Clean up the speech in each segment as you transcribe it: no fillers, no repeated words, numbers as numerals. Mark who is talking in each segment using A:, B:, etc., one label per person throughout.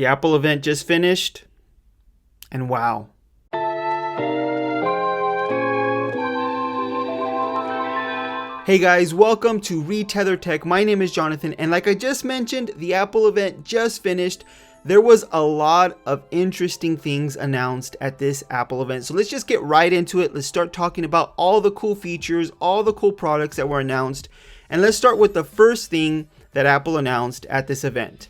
A: The Apple event just finished, and wow. Hey guys, welcome to Retether Tech. My name is Jonathan, and like I just mentioned, the Apple event just finished. There was a lot of interesting things announced at this Apple event. So let's just get right into it. Let's start talking about all the cool features, all the cool products that were announced. And let's start with the first thing that Apple announced at this event,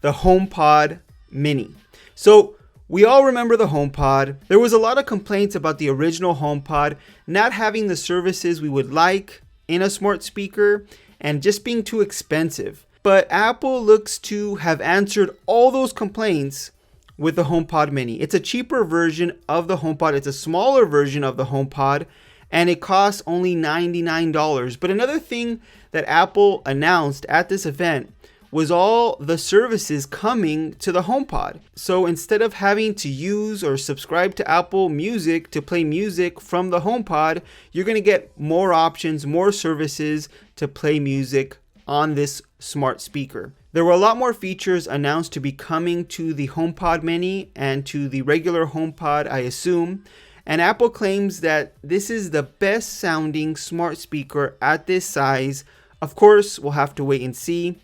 A: the HomePod Mini. So we all remember the HomePod. There was a lot of complaints about the original HomePod not having the services we would like in a smart speaker and just being too expensive. But Apple looks to have answered all those complaints with the HomePod Mini. It's a cheaper version of the HomePod. It's a smaller version of the HomePod, and it costs only $99. But another thing that Apple announced at this event was all the services coming to the HomePod. So instead of having to use or subscribe to Apple Music to play music from the HomePod, you're going to get more options, more services to play music on this smart speaker. There were a lot more features announced to be coming to the HomePod Mini and to the regular HomePod, I assume. And Apple claims that this is the best sounding smart speaker at this size. Of course, we'll have to wait and see.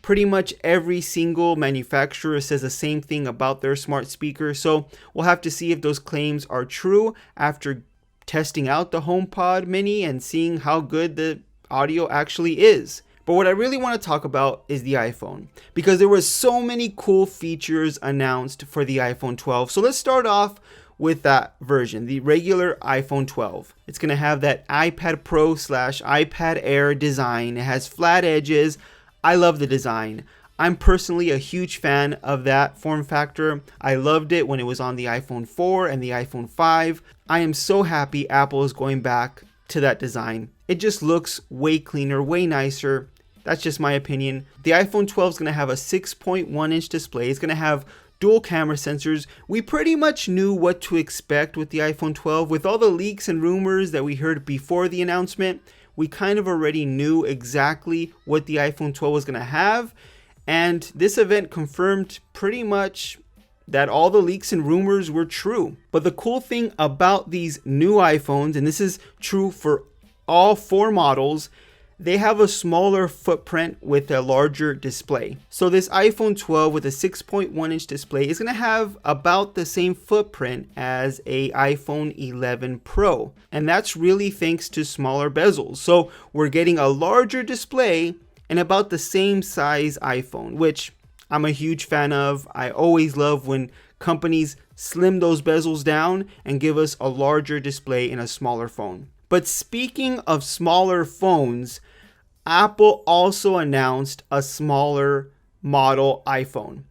A: Pretty much every single manufacturer says the same thing about their smart speaker. So we'll have to see if those claims are true after testing out the HomePod Mini and seeing how good the audio actually is. But what I really want to talk about is the iPhone, because there were so many cool features announced for the iPhone 12. So let's start off with that version, the regular iPhone 12. It's going to have that iPad Pro / iPad Air design. It has flat edges. I love the design. I'm personally a huge fan of that form factor. I loved it when it was on the iPhone 4 and the iPhone 5. I am so happy Apple is going back to that design. It just looks way cleaner, way nicer. That's just my opinion. The iPhone 12 is going to have a 6.1 inch display. It's going to have dual camera sensors. We pretty much knew what to expect with the iPhone 12. With all the leaks and rumors that we heard before the announcement, we kind of already knew exactly what the iPhone 12 was going to have. And this event confirmed pretty much that all the leaks and rumors were true. But the cool thing about these new iPhones, and this is true for all 4 models, they have a smaller footprint with a larger display. So this iPhone 12 with a 6.1 inch display is going to have about the same footprint as a iPhone 11 Pro. And that's really thanks to smaller bezels. So we're getting a larger display and about the same size iPhone, which I'm a huge fan of. I always love when companies slim those bezels down and give us a larger display in a smaller phone. But speaking of smaller phones, Apple also announced a smaller model iPhone,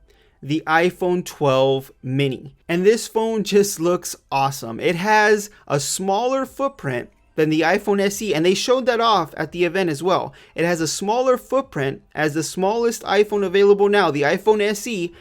A: the iPhone 12 Mini. And this phone just looks awesome. It has a smaller footprint than the iPhone SE, and they showed that off at the event as well. It has a smaller footprint as the smallest iPhone available now, the iPhone SE,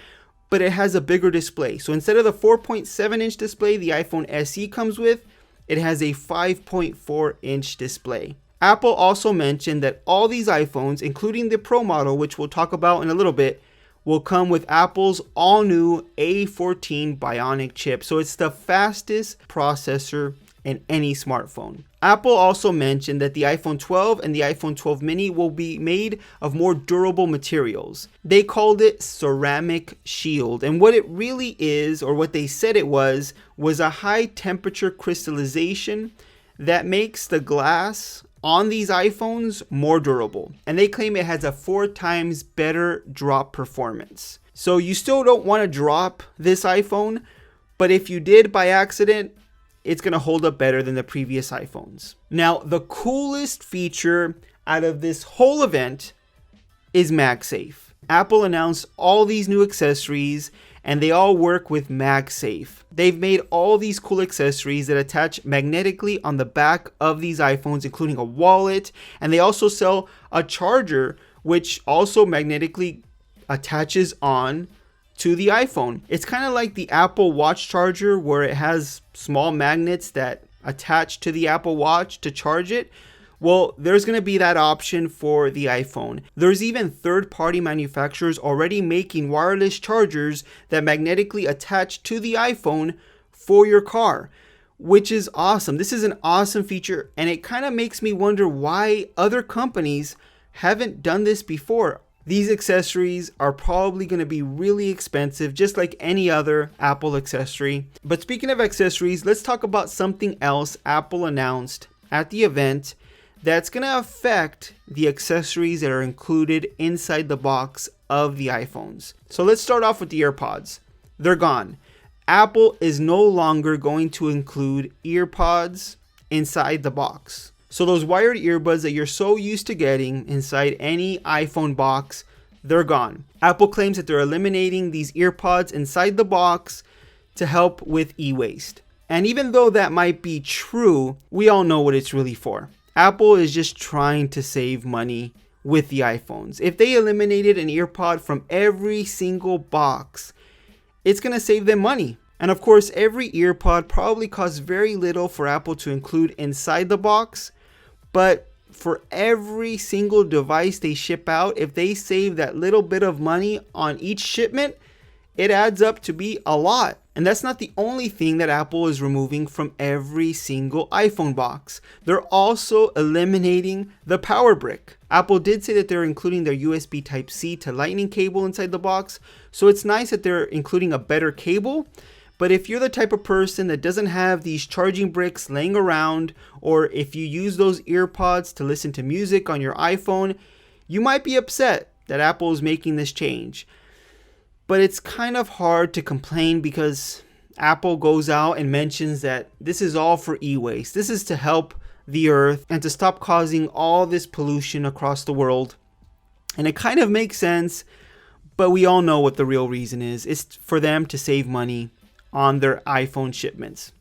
A: but it has a bigger display. So instead of the 4.7 inch display the iPhone SE comes with, it has a 5.4 inch display. Apple also mentioned that all these iPhones, including the Pro model, which we'll talk about in a little bit, will come with Apple's all-new A14 Bionic chip. So it's the fastest processor in any smartphone. Apple also mentioned that the iPhone 12 and the iPhone 12 Mini will be made of more durable materials. They called it ceramic shield, and what it really is, or what they said it was a high temperature crystallization that makes the glass on these iPhones more durable. And they claim it has a 4 times better drop performance. So you still don't want to drop this iPhone, but if you did by accident, it's going to hold up better than the previous iPhones. Now, the coolest feature out of this whole event is MagSafe. Apple announced all these new accessories, and they all work with MagSafe. They've made all these cool accessories that attach magnetically on the back of these iPhones, including a wallet, and they also sell a charger which also magnetically attaches on to the iPhone. It's kind of like the Apple Watch charger, where it has small magnets that attach to the Apple Watch to charge it. Well, there's going to be that option for the iPhone. There's even third-party manufacturers already making wireless chargers that magnetically attach to the iPhone for your car, which is awesome. This is an awesome feature, and it kind of makes me wonder why other companies haven't done this before. These accessories are probably going to be really expensive, just like any other Apple accessory. But speaking of accessories, let's talk about something else Apple announced at the event that's going to affect the accessories that are included inside the box of the iPhones. So let's start off with the AirPods. They're gone. Apple is no longer going to include EarPods inside the box. So those wired earbuds that you're so used to getting inside any iPhone box, they're gone. Apple claims that they're eliminating these EarPods inside the box to help with e-waste. And even though that might be true, we all know what it's really for. Apple is just trying to save money with the iPhones. If they eliminated an EarPod from every single box, it's going to save them money. And of course, every EarPod probably costs very little for Apple to include inside the box. But for every single device they ship out, if they save that little bit of money on each shipment, it adds up to be a lot. And that's not the only thing that Apple is removing from every single iPhone box. They're also eliminating the power brick. Apple did say that they're including their USB Type-C to Lightning cable inside the box. So it's nice that they're including a better cable. But if you're the type of person that doesn't have these charging bricks laying around, or if you use those EarPods to listen to music on your iPhone, you might be upset that Apple is making this change. But it's kind of hard to complain because Apple goes out and mentions that this is all for e-waste. This is to help the earth and to stop causing all this pollution across the world. And it kind of makes sense, but we all know what the real reason is. It's for them to save money on their iPhone shipments.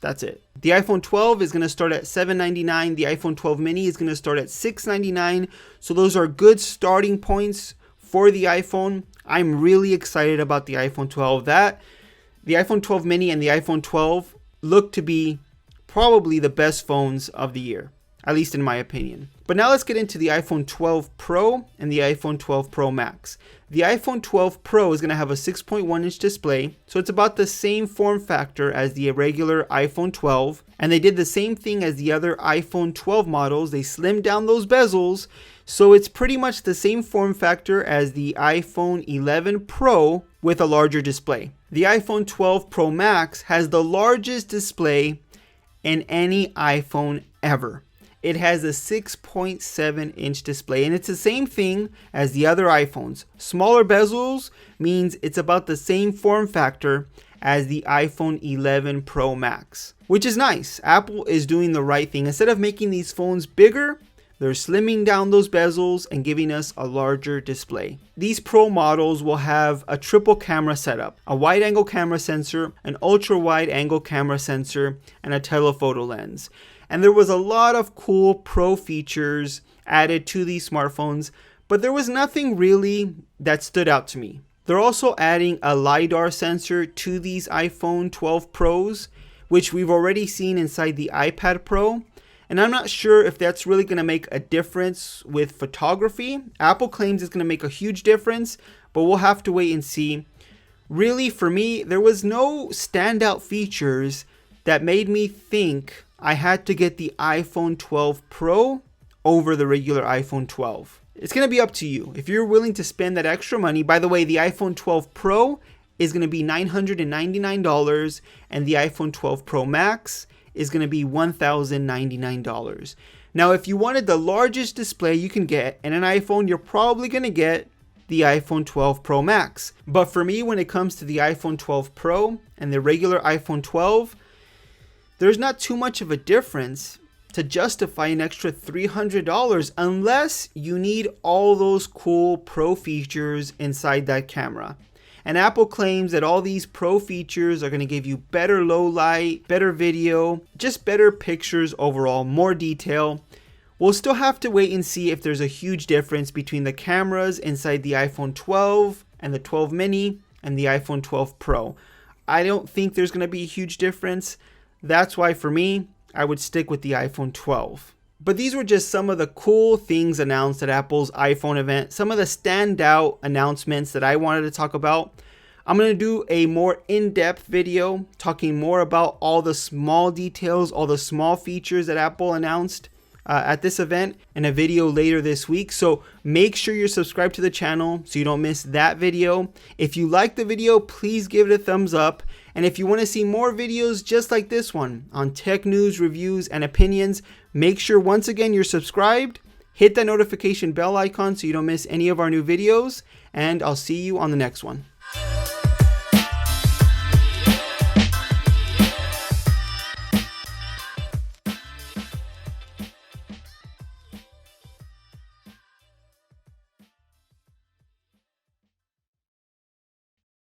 A: That's it. The iPhone 12 is going to start at $799. The iPhone 12 mini is going to start at $699. So those are good starting points for the iPhone. I'm really excited about the iPhone 12. The iPhone 12 mini and the iPhone 12 look to be probably the best phones of the year, at least in my opinion. But now let's get into the iPhone 12 Pro and the iPhone 12 Pro Max. The iPhone 12 Pro is going to have a 6.1-inch display, so it's about the same form factor as the regular iPhone 12. And they did the same thing as the other iPhone 12 models. They slimmed down those bezels, so it's pretty much the same form factor as the iPhone 11 Pro with a larger display. The iPhone 12 Pro Max has the largest display in any iPhone ever. It has a 6.7-inch display, and it's the same thing as the other iPhones. Smaller bezels means it's about the same form factor as the iPhone 11 Pro Max, which is nice. Apple is doing the right thing. Instead of making these phones bigger, they're slimming down those bezels and giving us a larger display. These Pro models will have a triple camera setup, a wide-angle camera sensor, an ultra-wide-angle camera sensor, and a telephoto lens. And there was a lot of cool Pro features added to these smartphones, but there was nothing really that stood out to me. They're also adding a LiDAR sensor to these iPhone 12 Pros, which we've already seen inside the iPad Pro. And I'm not sure if that's really going to make a difference with photography. Apple claims it's going to make a huge difference, but we'll have to wait and see. Really, for me, there was no standout features that made me think I had to get the iPhone 12 Pro over the regular iPhone 12. It's going to be up to you. If you're willing to spend that extra money, by the way, the iPhone 12 Pro is going to be $999 and the iPhone 12 Pro Max is going to be $1,099. Now, if you wanted the largest display you can get in an iPhone, you're probably going to get the iPhone 12 Pro Max. But for me, when it comes to the iPhone 12 Pro and the regular iPhone 12, there's not too much of a difference to justify an extra $300 unless you need all those cool Pro features inside that camera. And Apple claims that all these Pro features are going to give you better low light, better video, just better pictures overall, more detail. We'll still have to wait and see if there's a huge difference between the cameras inside the iPhone 12 and the 12 mini and the iPhone 12 Pro. I don't think there's going to be a huge difference. That's why for me, I would stick with the iPhone 12. But these were just some of the cool things announced at Apple's iPhone event, some of the standout announcements that I wanted to talk about. I'm going to do a more in-depth video talking more about all the small details, all the small features that Apple announced at this event in a video later this week. So make sure you're subscribed to the channel so you don't miss that video. If you like the video, please give it a thumbs up. And if you want to see more videos just like this one on tech news, reviews, and opinions, make sure once again you're subscribed. Hit that notification bell icon so you don't miss any of our new videos. And I'll see you on the next one.